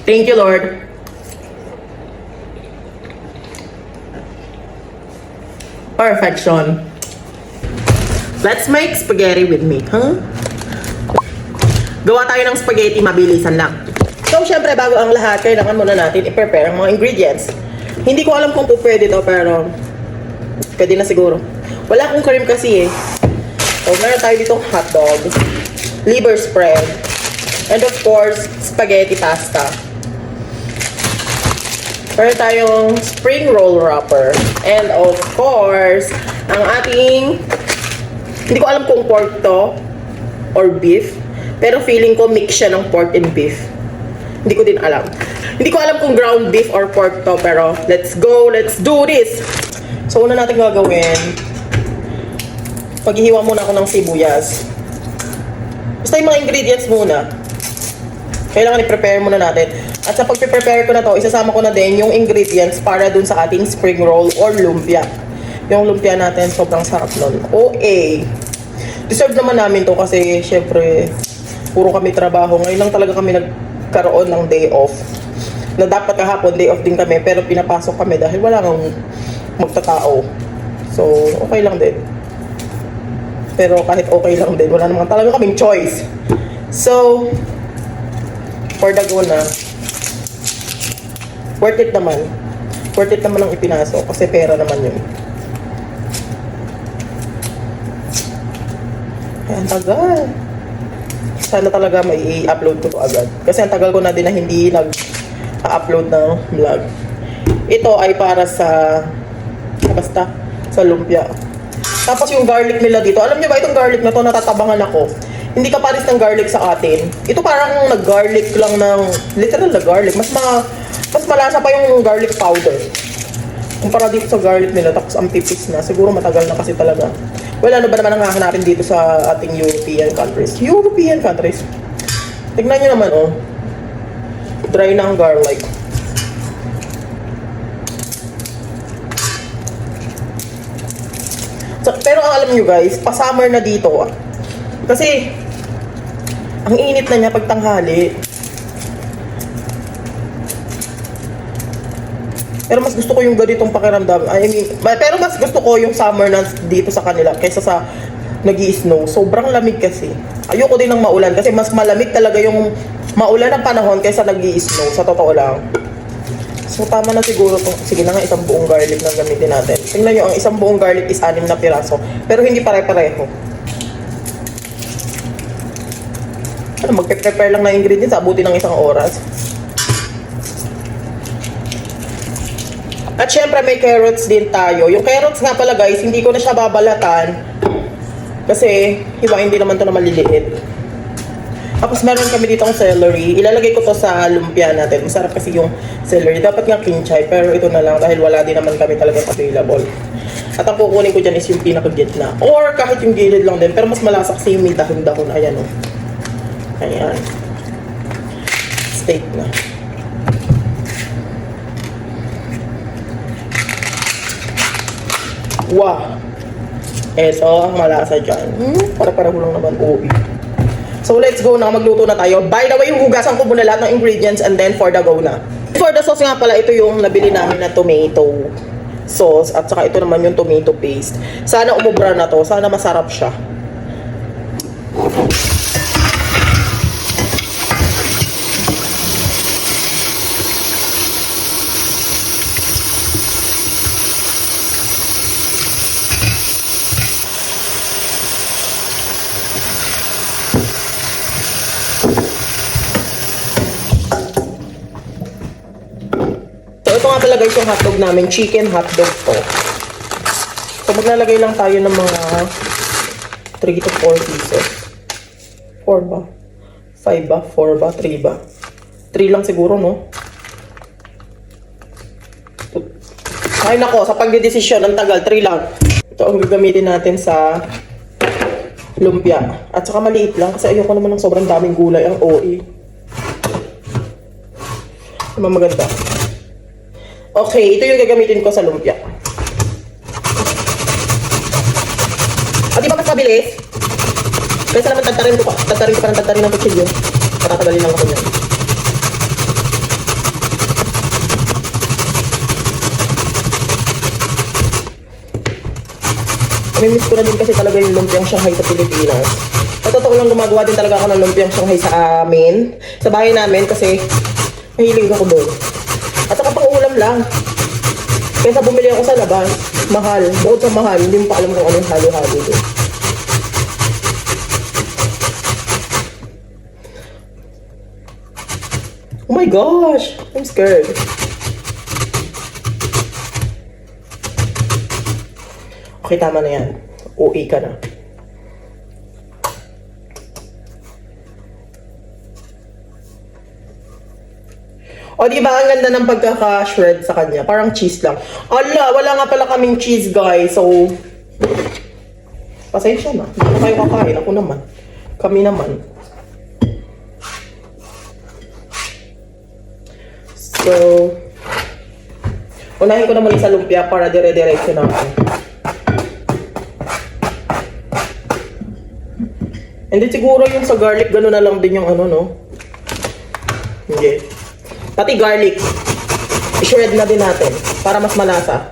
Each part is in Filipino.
Thank you, Lord. Perfection. Let's make spaghetti with meat, huh? Gawa tayo ng spaghetti, mabilisan lang. So, syempre, bago ang lahat, kailangan muna natin i-prepare ang mga ingredients. Hindi ko alam kung pwede to, pero pwede na siguro. Wala akong cream kasi eh. So, meron tayo ditong hotdog, liver spread, and of course, spaghetti pasta. Meron tayong spring roll wrapper. And of course, ang ating, hindi ko alam kung pork to or beef. Pero feeling ko mix siya ng pork and beef. Hindi ko din alam. Hindi ko alam kung ground beef or pork to. Pero let's go, let's do this! So una natin gagawin, paghihiwa muna ako ng sibuyas. Basta yung mga ingredients muna. Kailangan i-prepare muna natin. At sa pag-prepare ko na to, isasama ko na din yung ingredients para dun sa ating spring roll or lumpia. Yung lumpia natin, sobrang sarap nun. OA. Deserve naman namin to kasi, syempre, puro kami trabaho. Ngayon lang talaga kami nagkaroon ng day off. Na dapat kahapon, day off din kami, pero pinapasok kami dahil wala nang magtatao. So, okay lang din. Pero kahit okay lang din, wala naman talaga kaming choice. So, for the go na, worth it naman. Worth it naman ang ipinasok kasi pera naman yun. Ay, ang tagal. Sana talaga may i-upload ko to agad. Kasi ang tagal ko na din na hindi nag-upload ng vlog. Ito ay para sa basta sa lumpia. Tapos yung garlic nila dito. Alam niyo ba itong garlic na to, natatabangan ako. Hindi ka pares ng garlic sa atin. Ito parang nag-garlic lang ng literal na garlic. Mas malasa pa yung garlic powder. Kumpara dito sa garlic nila, tapos ang pipis na. Siguro matagal na kasi talaga. Well, ano ba naman ang hahanapin dito sa ating European countries? European countries. Tignan nyo naman, oh. Dry na ang garlic. So, pero ang alam nyo guys, pa-summer na dito, ah. Kasi, ang init na niya pag tanghali. Pero mas gusto ko yung ganitong pakiramdam. I mean, pero mas gusto ko yung summer na dito sa kanila kaysa sa nag-i-snow. Sobrang lamig kasi. Ayoko din ng maulan kasi mas malamig talaga yung maulan ng panahon kaysa nag-i-snow. Sa totoo lang. So tama na siguro itong, sige na nga, isang buong garlic na gamitin natin. Tingnan nyo, ang isang buong garlic is 6 na piraso. Pero hindi pare-pareho. Ano, magpe-prepare lang na ingredients, abutin ng isang oras. At syempre may carrots din tayo. Yung carrots nga pala guys, hindi ko na siya babalatan. Kasi hiwain din naman to na maliliit. Tapos meron kami ditong celery. Ilalagay ko to sa lumpia natin. Masarap kasi yung celery. Dapat nga kinchay, pero ito na lang dahil wala din naman kami talaga available. At ang kukunin ko dyan is yung pinaka-gitna. Or kahit yung gilid lang din. Pero mas malasa kasi yung may dahon-dahon. Ayan o. Ayan. Steak na. Wow! Eto, ang malasa dyan. Para-pareho lang naman, OE. So, let's go na. Magluto na tayo. By the way, hugasan ko muna lahat ng ingredients and then for the go na. For the sauce nga pala, ito yung nabili namin na tomato sauce. At saka ito naman yung tomato paste. Sana umubra na to. Sana masarap siya. Ito nga pala guys yung hotdog namin, chicken hotdog to. So maglalagay lang tayo ng mga 3 to 4 pieces. 4 ba? 5 ba? 4 ba? 3 ba? 3 lang siguro, no? Ay nako, sa pagdedesisyon, ang tagal, 3 lang. Ito ang gagamitin natin sa lumpia. At saka maliit lang kasi ayoko naman ng sobrang daming gulay ang OE. Naman maganda. Okay, ito yung gagamitin ko sa lumpia. At di ba mas mabilis? Kaysa naman tagtarin ko pa ng kutsilyo. Patatagalin lang ako yan. Namimiss ko na din kasi talaga yung lumpiang Shanghai sa Pilipinas. Sa totoo lang, gumagawa din talaga ako ng lumpiang Shanghai sa amin. Sa bahay namin kasi mahilig ako doon. At saka pang ulam lang. Kaysa bumili ako sa labas, mahal. Bukod sa mahal, hindi mo pa alam kung ano yung halo-halo doon. Oh my gosh! I'm scared. Okay, tama na yan. OA ka na. O, di ba ang ganda ng pagkaka-shred sa kanya? Parang cheese lang. Ala, wala nga pala kaming cheese, guys. So, pasensya na. Hindi na kayo kakain. Ako naman. Kami naman. So, unahin ko na muli sa lumpia para dire-diretso natin. And then siguro yung sa garlic, gano'n na lang din yung ano, no? Hindi. Pati garlic, i-shred na din natin para mas malasa.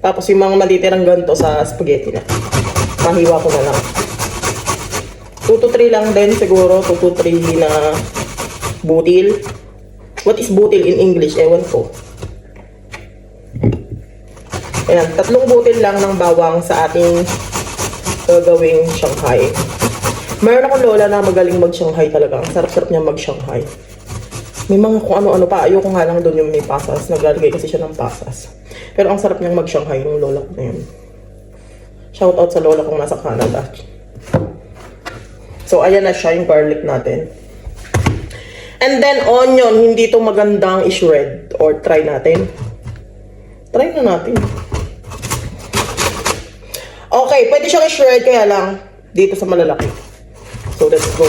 Tapos yung mga matitirang ganito sa spaghetti na, mahiwa ko na lang. 2 to 3 lang din siguro, 2 to 3 na butil. What is butil in English? Ewan ko. Ayan, 3 butil lang ng bawang sa ating gagawing Shanghai. Mayroon akong lola na magaling mag-Shanghai talaga. Ang sarap-sarap niya mag-Shanghai. May mga kung ano-ano pa. Ayoko nga lang doon yung may pasas. Naglalagay kasi siya ng pasas. Pero ang sarap niyang mag-Shanghai yung lola ko na yun. Shout out sa lola kong nasa Canada. So, ayan na siya yung garlic natin. And then, onion. Hindi to magandang i-shred. Or try natin. Try na natin. Okay, pwede siyang i-shred. Kaya lang, dito sa malalaki. So, let's go.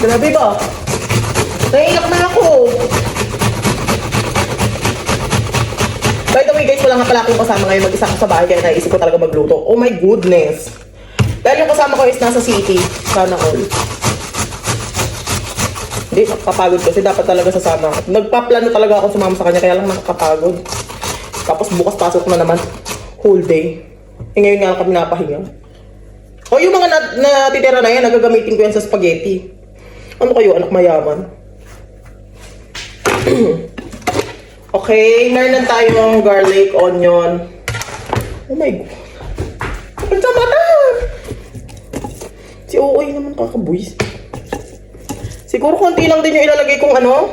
Grabe ba? Naiiyak na ako. By the way guys, wala nga pala akong kasama ngayon. Mag-isa ko sa bahay kaya naisip ko talaga magluto. Oh my goodness. Dahil yung kasama ko is nasa city. Sana all. Hindi, nakakapagod kasi dapat talaga sasama. Nagpaplano talaga ako sumama sa kanya kaya lang nakakapagod. Tapos bukas pasok na naman. Whole day. Eh ngayon nga lang kami napahinga. O yung mga natitira na yan, nagagamitin ko yan sa spaghetti. Ano kayo, anak mayaman? Okay, meron tayong garlic, onion. Oh my God. Kapag sa mata! Si OA naman kakabuis. Siguro konti lang din yung ilalagay kong ano.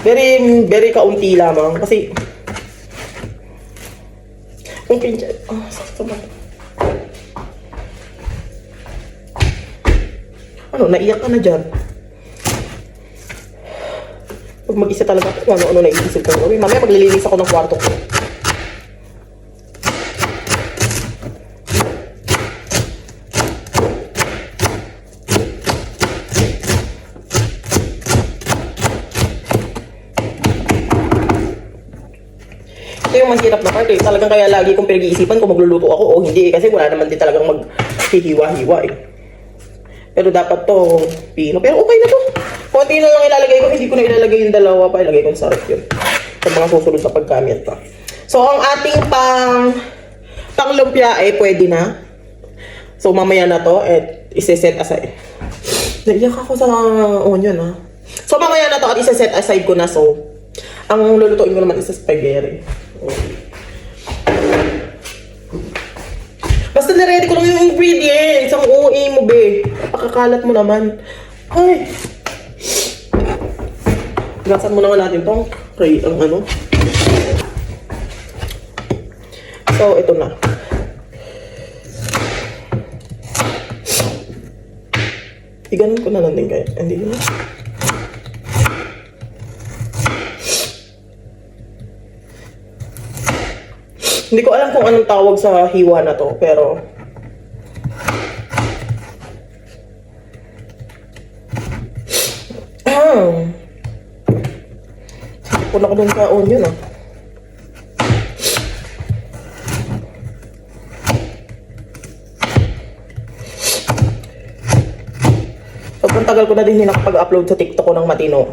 Very kaunti lamang. Kasi, kung pincha, sakit sa mata. Ano, naiyak ka na dyan. Pag mag-isa talaga ako, ano naisip ko. Mamaya maglilinis ako ng kwarto ko. Ito yung mahirap na part eh. Talagang kaya lagi kong pinag-iisipan kung magluluto ako o hindi. Kasi wala naman din talagang maghihiwa-hiwa eh. Pero dapat to pino. Pero okay na to. Konti na lang ilalagay ko. Hindi ko na ilalagay yung dalawa pa. Ilagay ko sa sarap yun. Sa mga susunod na pagkamit pa. So, ang ating pang lumpia ay pwede na. So, mamaya na to. At isi-set aside. Naiyak ako sa onion ha. So, mamaya na to at isi-set aside ko na. So, ang lulutuin ko naman is spaghetti. Basta na-ready ko lang yung ingredients. Ang OA mo, be. Pakakalat mo naman. Ay. Gasan mo naman natin tong ang ano. So, ito na. Iganon ko na lang din kaya. Hindi na. Hindi ko alam kung anong tawag sa hiwa na to, pero Puna ko dun sa onion ah. tagal ko na din hindi nakapag-upload sa TikTok ko ng matino.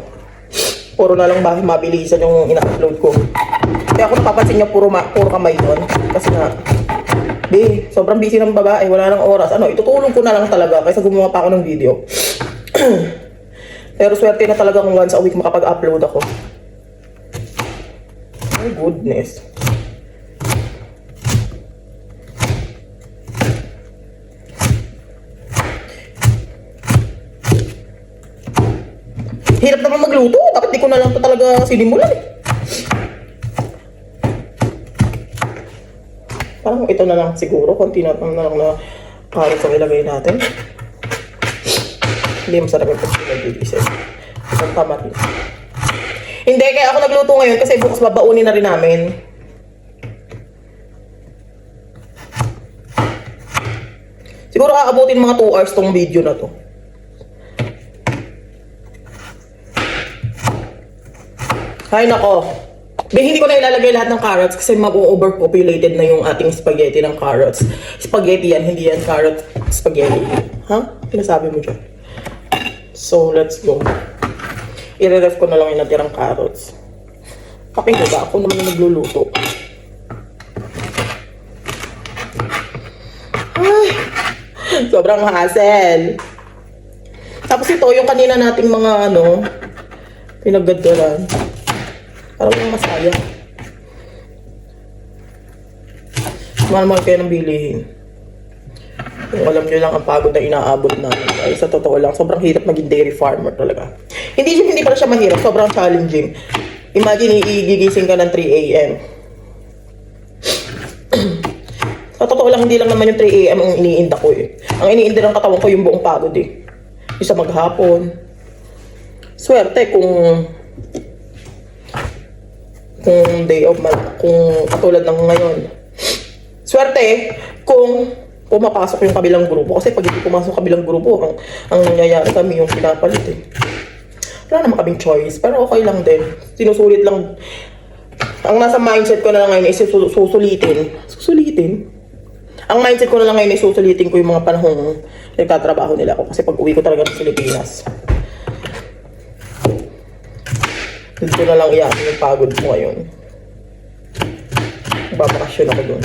Puro na lang mabilisan yung ina-upload ko. Kaya ako napapansin niya puro kamay nun. Kasi nga, sobrang busy ng babae, wala nang oras. Itutulong ko na lang talaga kaysa gumawa pa ako ng video. Pero swerte na talaga kung once a week makapag-upload ako. My goodness. Hirap naman magluto. Dapat di ko na lang ito talaga sinimulan. Parang ito na lang siguro. Konti na lang na carrots ang ilagay natin. Hindi masarap yung pag-isip. Isang tama rin. Hindi, kaya ako nagluto ngayon kasi bukas babaunin na rin namin. Siguro aabutin mga 2 hours tong video na to. Ay nako. Hindi ko na ilalagay lahat ng carrots kasi mag-overpopulated na yung ating spaghetti ng carrots. Spaghetti yan, hindi yan carrot spaghetti. Ha? Pinasabi mo dyan. So, let's go. I-ref ko na lang yung natirang carrots. Pakinggan ba? Ako naman yung nagluluto. Ay, sobrang hassle. Tapos ito, yung kanina nating mga pinaggadgaran. Parang yung masaya. Mahal-mahal kayo ng bilihin. Kung alam nyo lang ang pagod na inaabot namin. Ay, sa totoo lang, sobrang hirap maging dairy farmer talaga. Hindi pala siya mahirap, sobrang challenging. Imagine, igigising ka ng 3 a.m. Sa totoo lang, hindi lang naman yung 3 a.m. ang iniinda ko eh. Ang iniinda ng katawan ko yung buong pagod eh. Yung sa maghapon. Swerte kung day off, kung katulad ng ngayon. Swerte kung pumapasok yung kabilang grupo. Kasi pag hindi pumasok kabilang grupo, ang nangyayari kami yung pinapalit eh. Wala naman kaming choice, pero okay lang din. Sinusulit lang. Ang nasa mindset ko na lang ngayon is susulitin. Ang mindset ko na lang ngayon is susulitin ko yung mga panahong nagtatrabaho nila ako. Kasi pag uwi ko talaga ng Pilipinas, dito na lang iyakin yung pagod mo ngayon. Babakasyon ako dun.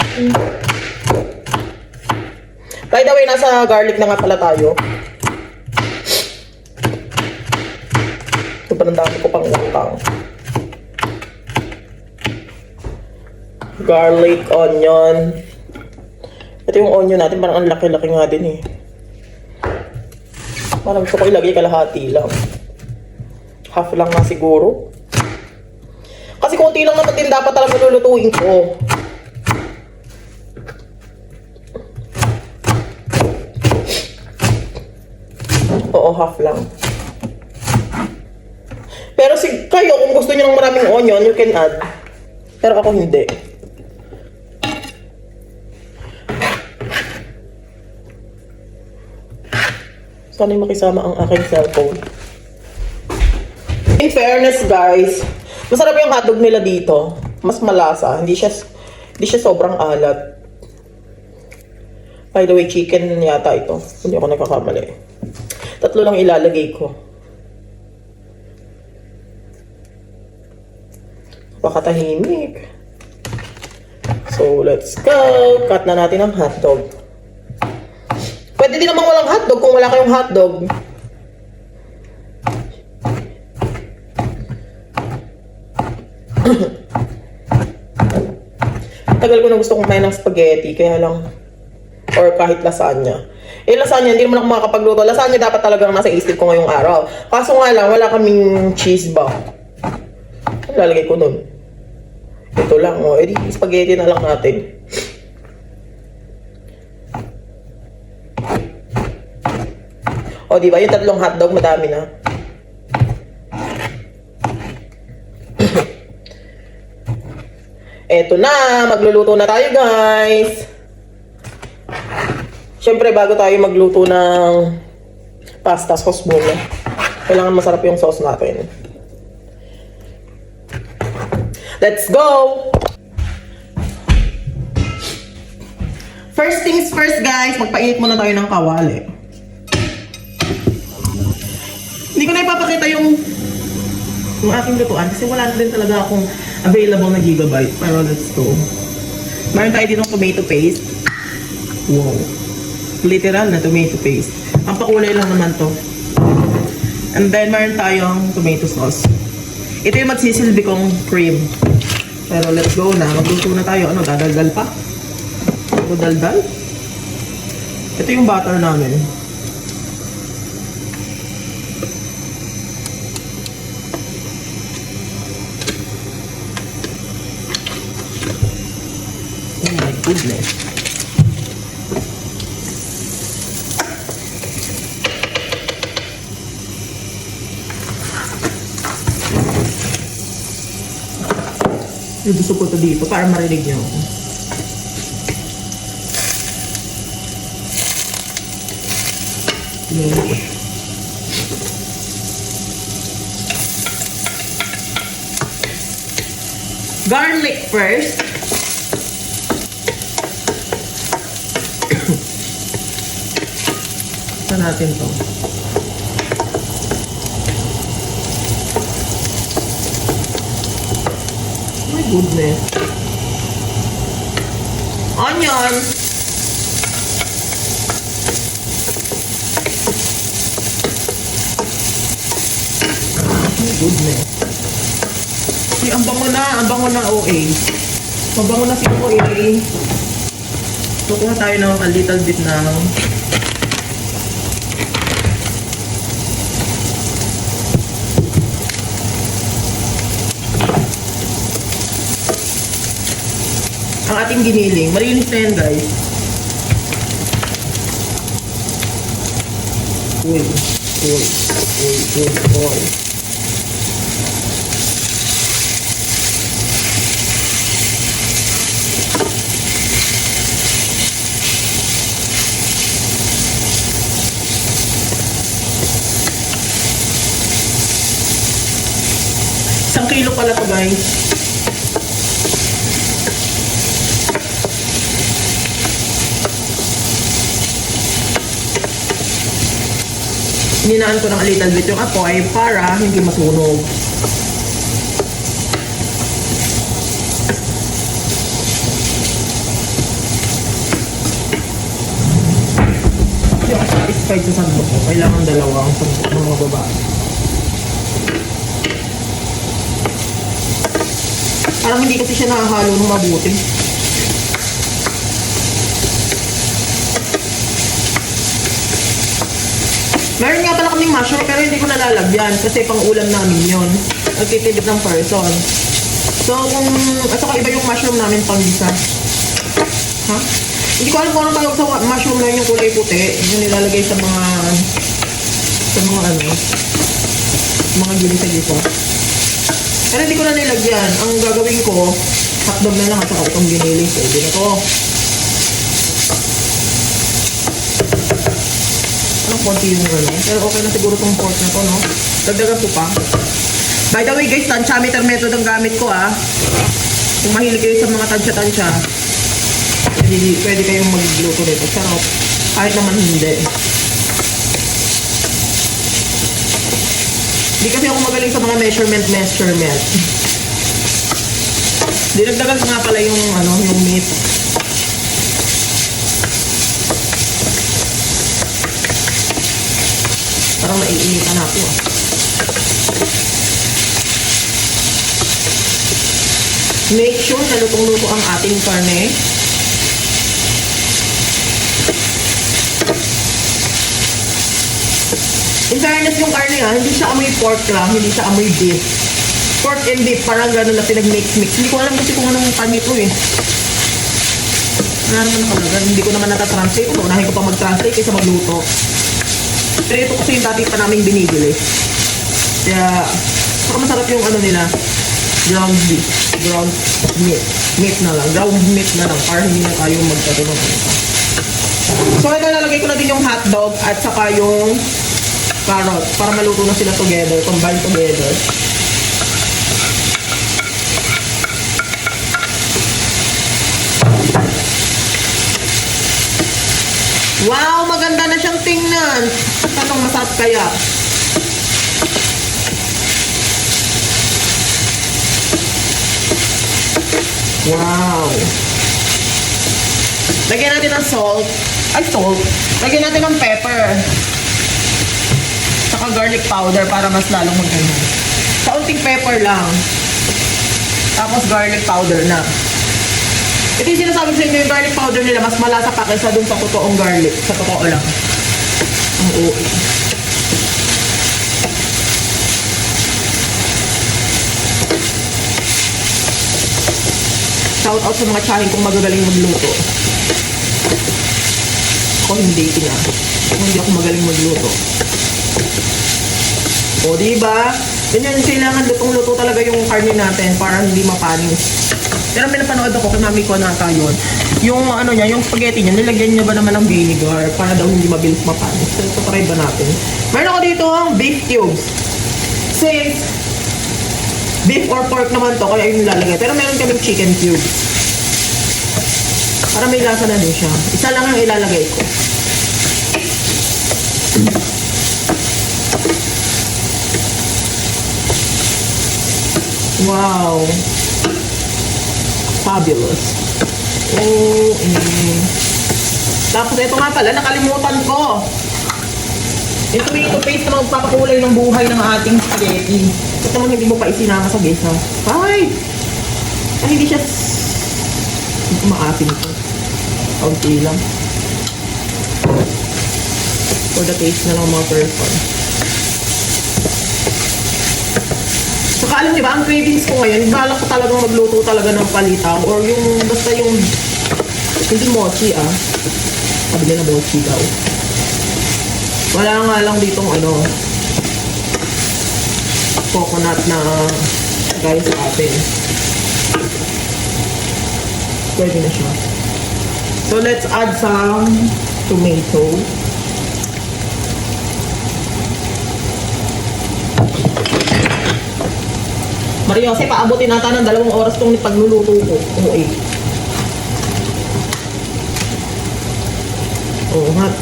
By the way, nasa garlic na nga pala tayo. Sobrang dami ko pang utang. Garlic, onion. Ito yung onion natin, parang ang laki-laki nga din eh. Parang gusto ko ilagay kalahati lang. Half lang nga siguro. Kasi konti lang naman din dapat talaga lulutuin ko. Oo, half lang. Pero kayo, kung gusto niyo ng maraming onion, you can add. Pero ako hindi. Sana yung makisama ang aking cellphone. In fairness guys, masarap yung hotdog nila dito. Mas malasa. Hindi siya sobrang alat. By the way, chicken yata ito. Hindi ako nagkakamali. 3 lang ilalagay ko. Pakatahimik. So, let's go. Cut na natin ang hotdog. Pwede din namang walang hotdog kung wala kayong hotdog. Tagal ko na gusto kumain ng spaghetti, kaya lang, or kahit lasagna. Lasagna, hindi naman ako makakapagluto. Lasagna dapat talagang nasa isip ko ngayong araw. Kaso nga lang, wala kaming cheese ba? Ano lalagay ko nun? Ito lang, edi spaghetti na lang natin. Diba? Yung 3 hotdog, madami na. Eto na, magluluto na tayo guys. Siyempre, bago tayo magluto ng pasta sauce muna, kailangan masarap yung sauce natin. Let's go! First things first guys, magpainit muna tayo ng kawali. Hindi ko na ipapakita yung aking lutuan kasi wala na din talaga akong available na gigabyte. Pero let's go. Mayroon tayo dito ng tomato paste. Wow. Literal na tomato paste. Ang pakulay lang naman to. And then mayroon tayong tomato sauce. Ito yung magsisilbi kong cream. Pero let's go na. Magluto na tayo. Ano, dadaldal pa? Daldal? Ito yung butter namin. Oh my goodness. Gusto ko ito dito para marinig nyo. Garlic first. Saan natin to? My goodness. Onion. My goodness. Ay, ang bango na OA. Mabango na si OA. Kukuha tayo ng a little bit na ang ating giniling. Malinis na yan, guys. Uy. Isang kilo pala to, guys. Ninaan ko ng a little bit yung apoy para hindi masunog. Yung satisfied sa sandok ko, kailangan dalawang sandok ng mga babae. Parang hindi kasi siya nakahalo ng mabuti. Meron nga pala kaming mushroom pero hindi ko nalalagyan kasi pang ulam namin yun. Nagtitibit ng person. So at saka iba yung mushroom namin pang isa. Ha? Hindi ko alam kung anong tawag sa mushroom na yun, yung kulay puti. Yung nilalagay sa mga mga ginisa-gisa. Pero hindi ko na nilagyan. Ang gagawin ko, hotdog na lang at saka itong giniling. Pwede na to. Anong konti yung gano'n? Pero okay na siguro itong pork na to, no? Dagdagan ko pa. By the way, guys, tansyameter method ang gamit ko, ah. Kung mahilig kayo sa mga tansya-tansya, pwede kayong magluto nito. Sarap. Kahit naman hindi. Hindi kasi ako magaling sa mga measurement. Dinagdagan ko nga pala yung meat. Parang maiinitan ako, ah. Make sure na lutong-luto ang ating karne. In fairness yung karne, ha, hindi siya amoy pork lang, hindi siya amoy beef. Pork and beef, parang gano'n na pinag-mix-mix. Hindi ko alam kasi kung anong karne ito, eh. Wala naman nakalaga. Hindi ko naman natatranslate. Unahin ko pa mag-translate kaysa magluto. Pero ito kasi yung dati pa namin binibili. Kaya, saka masarap yung nila. Ground beef. Ground meat. Meat na lang. Ground meat na lang. Para hindi na tayo magkatulong. So, ito nalagay ko na din yung hotdog at saka yung carrot. Para maluto na sila together. Combine together. Wow! Maganda na siyang tingnan. Tanong masarap kaya? Wow. Lagyan natin ng salt. Ay, salt. Lagyan natin ng pepper. Saka garlic powder para mas lalong mag-ano. Kaunting pepper lang. Tapos garlic powder na. Ito yung sinasabi sa inyo, yung garlic powder nila, mas malasa pa kaysa dun sa totoong garlic. Sa totoo lang. Ang uwi. Shout out sa mga tsahin kung magagaling magluto. Ako hindi na. Ako hindi ako magaling magluto. O, diba? Ganyan, kailangan lutong-luto talaga yung karne natin para hindi mapanis. Pero may napanood ako kay mami ko na yun. Yung ano niya, yung spaghetti niya, nilagyan niya ba naman ng vinegar para daw hindi mabilis mapanis. So, ito try ba natin? Meron ako dito ang beef cubes. Since beef or pork naman to, kaya yung nilalagay. Pero meron kaming chicken cubes. Para may lasa na din siya. Isa lang ang ilalagay ko. Wow. Fabulous. Oh, Tapos ito nga pala, nakalimutan ko. Yung tomato paste na magpapakulay ng buhay ng ating spaghetti. Ito naman hindi mo pa isinama sa gesa. Ay! Ay, hindi siya maasin ito. Kaunti lang. For the taste na lang mga person. Saka alam niyo ba, ang cravings ko ngayon, balak ko talagang magluto talaga ng palitaw or yung basta yung hindi mochi sabi nila mochi daw. Wala nga lang ditong ano coconut na guys sa atin. Pwede na siya. So let's add some tomato. Maria Jose, paabutin nata ng 2 oras tong pagluluto ko. Oo, Oo, hot.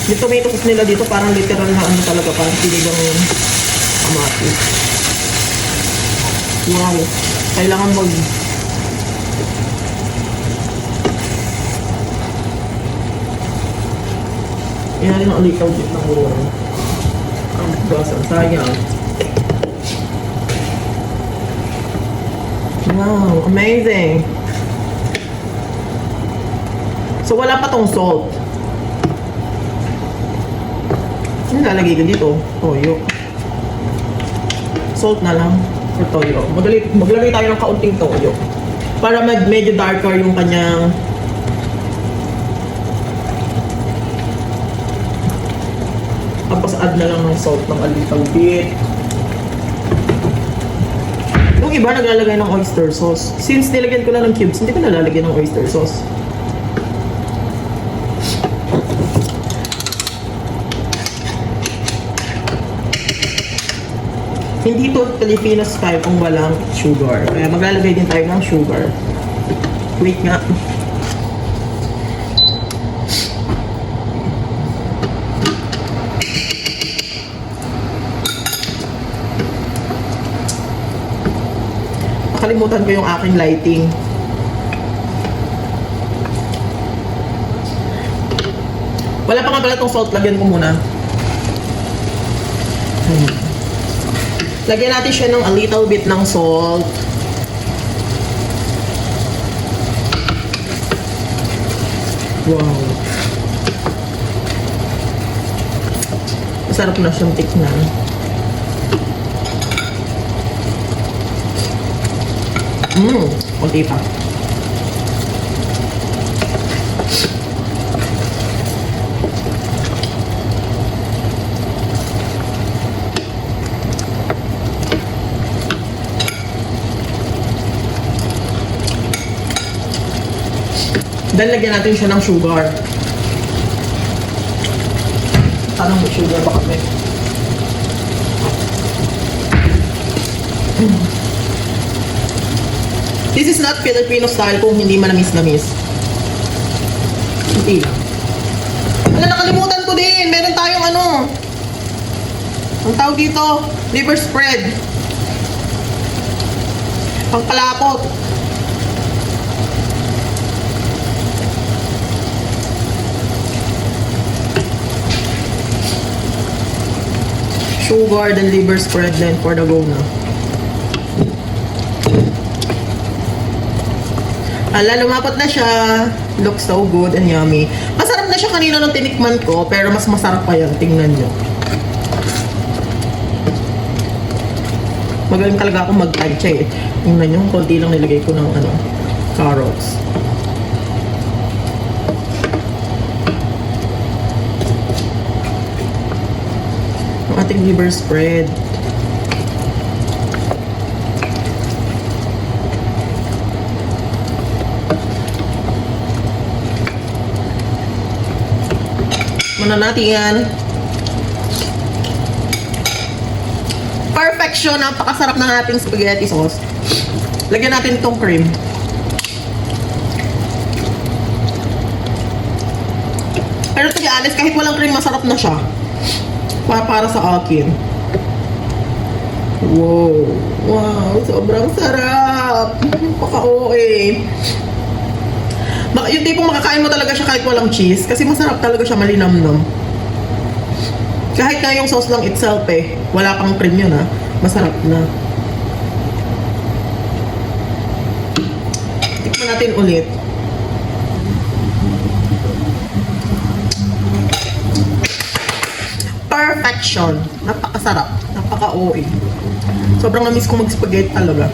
Yung tomato sauce nila dito parang literal na ano talaga, parang sinigang kamatis. Wow. Kailangan yan natin ang ulikaw dito ng buwan. Ang basan, sayang. Wow, amazing. So wala pa tong salt. Ano lalagay ko dito? Toyo. Salt na lang or toyo. Maglagay tayo ng kaunting toyo. Para medyo darker yung kanyang tapos add na lang ng salt ng a little bit. Yung iba naglalagay ng oyster sauce. Since nilagyan ko na ng cubes, hindi ko nalalagyan ng oyster sauce. Hindi to Filipino style kung walang sugar. Kaya maglalagay din tayo ng sugar. Wait nga. Nakalimutan ko yung aking lighting. Wala pa nga pala itong salt. Lagyan ko muna. Lagyan natin siya ng a little bit ng salt. Wow. Masarap na siyang tikman. Kunti pa. Then, lagyan natin siya ng sugar. Tanong may sugar ba kami? This is not Filipino style kung hindi manamis-namis. Hindi lang. Wala, nakalimutan ko din. Meron tayong ano. Ang tawag dito, liver spread. Pangkalapot. Sugar, then liver spread, then for the go na. Ala, lumapat na siya. Looks so good and yummy. Masarap na siya kanina nung tinikman ko, pero mas masarap pa yan. Tingnan nyo. Magaling talaga ako mag-tansya eh. Tingnan nyo, konti lang nilagay ko ng carrots. Ang ating liver spread. Muna natin yan. Perfection! Napakasarap ng ating spaghetti sauce. Lagyan natin itong cream. Pero to be honest, kahit walang cream, masarap na siya. Para sa akin. Wow! Wow! Sobrang sarap! Napaka-okay. Yung tipong makakain mo talaga siya kahit walang cheese. Kasi masarap talaga siya, malinamnam. Kahit na yung sauce lang itself eh. Wala pang cream yun ha. Masarap na. Tikman natin ulit. Perfection. Napakasarap. Napaka-OA. Sobrang na-miss ko mag-spaghetti talaga.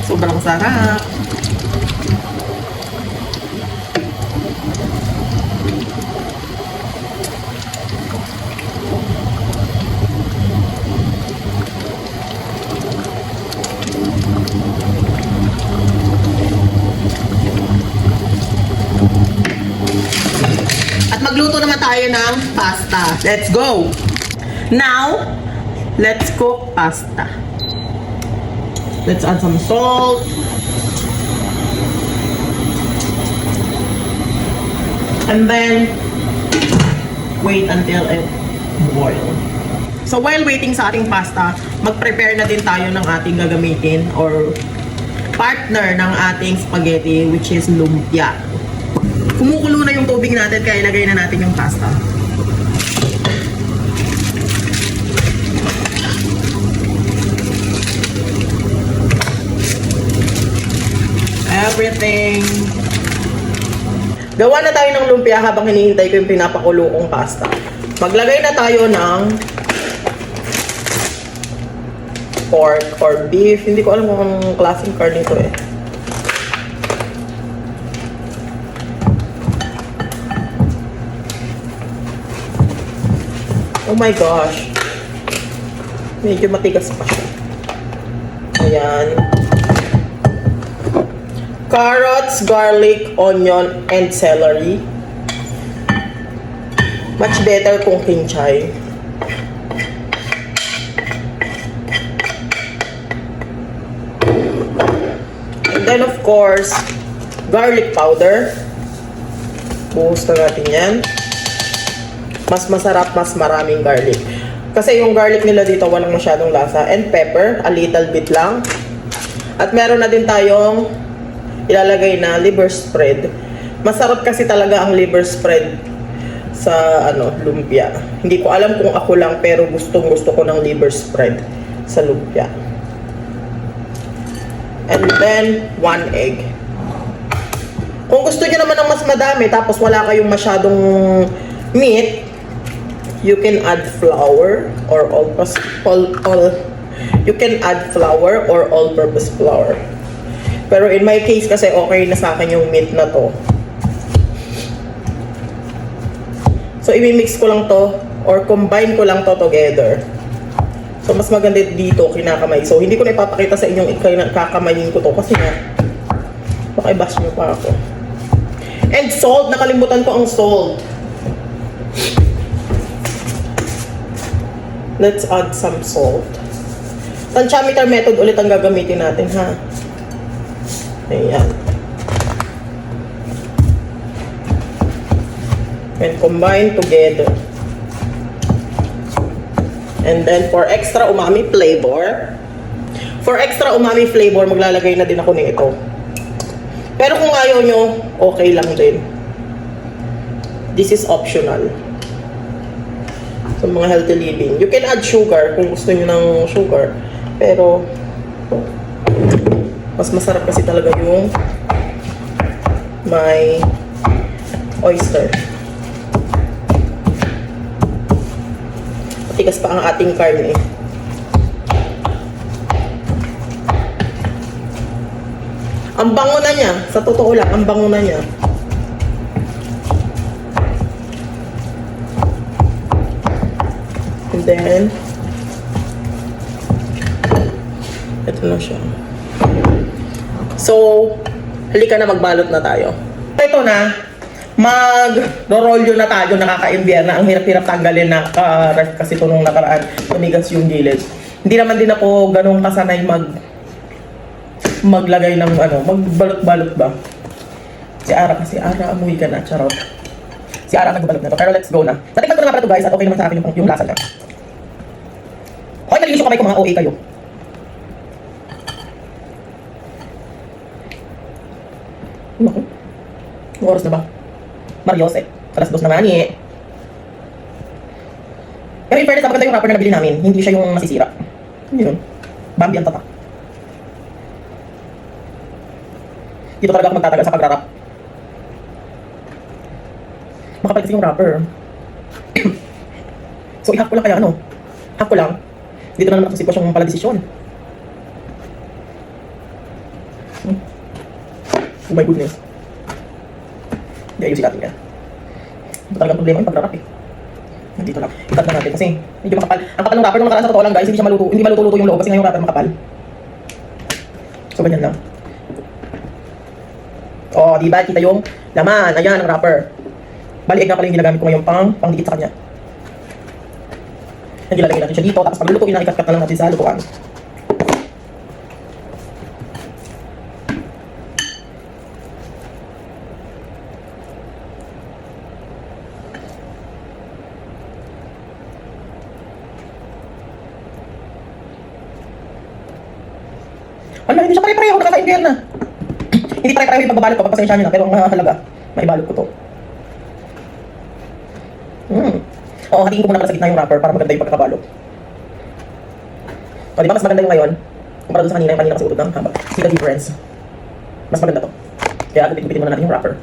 Sobrang sarap. At magluto naman tayo ng pasta. Let's go! Now, let's cook pasta. Let's add some salt. And then, wait until it boils. So while waiting sa ating pasta, mag-prepare na din tayo ng ating gagamitin or partner ng ating spaghetti, which is lumpia. Kumukulo na yung tubig natin, kaya ilagay na natin yung pasta. Everything. Gawa na tayo ng lumpia habang hinihintay ko yung pinapakulo kong pasta. Maglagay na tayo ng pork or beef. Hindi ko alam kung anong klaseng carne ito eh. Oh my gosh. Medyo matigas pa siya. Ayan. Carrots, garlic, onion, and celery. Much better kung kinchay. And then of course, garlic powder. Buhos na natin yan. Mas masarap, mas maraming garlic. Kasi yung garlic nila dito walang masyadong lasa. And pepper, a little bit lang. At meron na din tayong ilalagay na liver spread. Masarap kasi talaga ang liver spread sa lumpia. Hindi ko alam kung ako lang, pero gustong-gusto ko ng liver spread sa lumpia. And then 1 egg. Kung gusto niyo naman ng mas madami tapos wala kayong masyadong meat, you can add flour or you can add flour or all-purpose flour. Pero in my case kasi okay na sa akin yung meat na to. So i-mix ko lang to or combine ko lang to together. So mas maganda dito kinakamay. So hindi ko na ipapakita sa inyong kakamayin ko to kasi nga baka i-bash nyo pa ako. And salt, nakalimutan ko ang salt. Let's add some salt. Tantiameter method ulit ang gagamitin natin, ha? Ayan. And combine together. And then for extra umami flavor, maglalagay na din ako nito. Pero kung ayaw nyo, okay lang din. This is optional. Sa mga healthy living. You can add sugar kung gusto nyo ng sugar. Pero, mas masarap kasi talaga yung may oyster. Matigas pa ang ating karne. Ang bango na niya. Sa totoo lang, ang bango na niya. And then, ito na siya. So, halika na, magbalot na tayo. Ito na, mag-rolyo na tayo, nakaka-imbierna. Ang hirap-hirap tanggalin na ref kasi ito nung nakaraan. Tumigas yung gilid. Hindi naman din ako ganun kasanay maglagay ng magbalot-balot ba. Si Ara, amuwi ka na, charot. Si Ara nagbalot na to, pero let's go na. Natikman ko na nga pala to guys, at okay naman sa akin yung lasa niya. Okay, nalinis yung kamay ko, mga OA kayo. Naku, ang oras na ba? Marios eh, alas 2 na nga ni. Pero in fairness, napaganda yung wrapper na nabili namin, hindi siya yung masisira. Yun, Bambi ang tatak. Dito talaga ako magtatagal sa pag-wrap. Makapal kasi yung wrapper. So, i-half ko lang kaya half ko lang. Dito na naman ako sitwasyong pala desisyon. Oh my goodness. Hindi ayusin natin yan. Ito talagang problema yung pag-wrap eh. Nandito lang. Ikat na natin kasi medyo makapal. Ang kapal ng wrapper nung nakaraan sa totoo lang guys, hindi maluto-luto yung loob kasi ngayon wrapper makapal. So, ganyan lang. Oh, di ba? Kita yung laman. Ayan, ang wrapper. Bali, egg nga pala yung ginagamit ko ngayon pang-dikit sa kanya. Nagilalagay natin siya dito. Tapos pag lulutuin na, ikat-kat na lang natin sa lutuan. Wala, hindi siya pare-pareho. Nakaka-imbier na. Hindi pare-pareho yung pagbabalot ko. Pagpasensya nyo na. Pero ang halaga, maibalot ko to. Oo, hatiin ko muna pala sa gitna yung wrapper para maganda yung pagkakabalot. O, di ba? Mas maganda yung ngayon. Kumpara doon sa kanina, yung kanina kasi utod ng haba. See the difference. Mas maganda to. Kaya gupitin muna natin yung wrapper.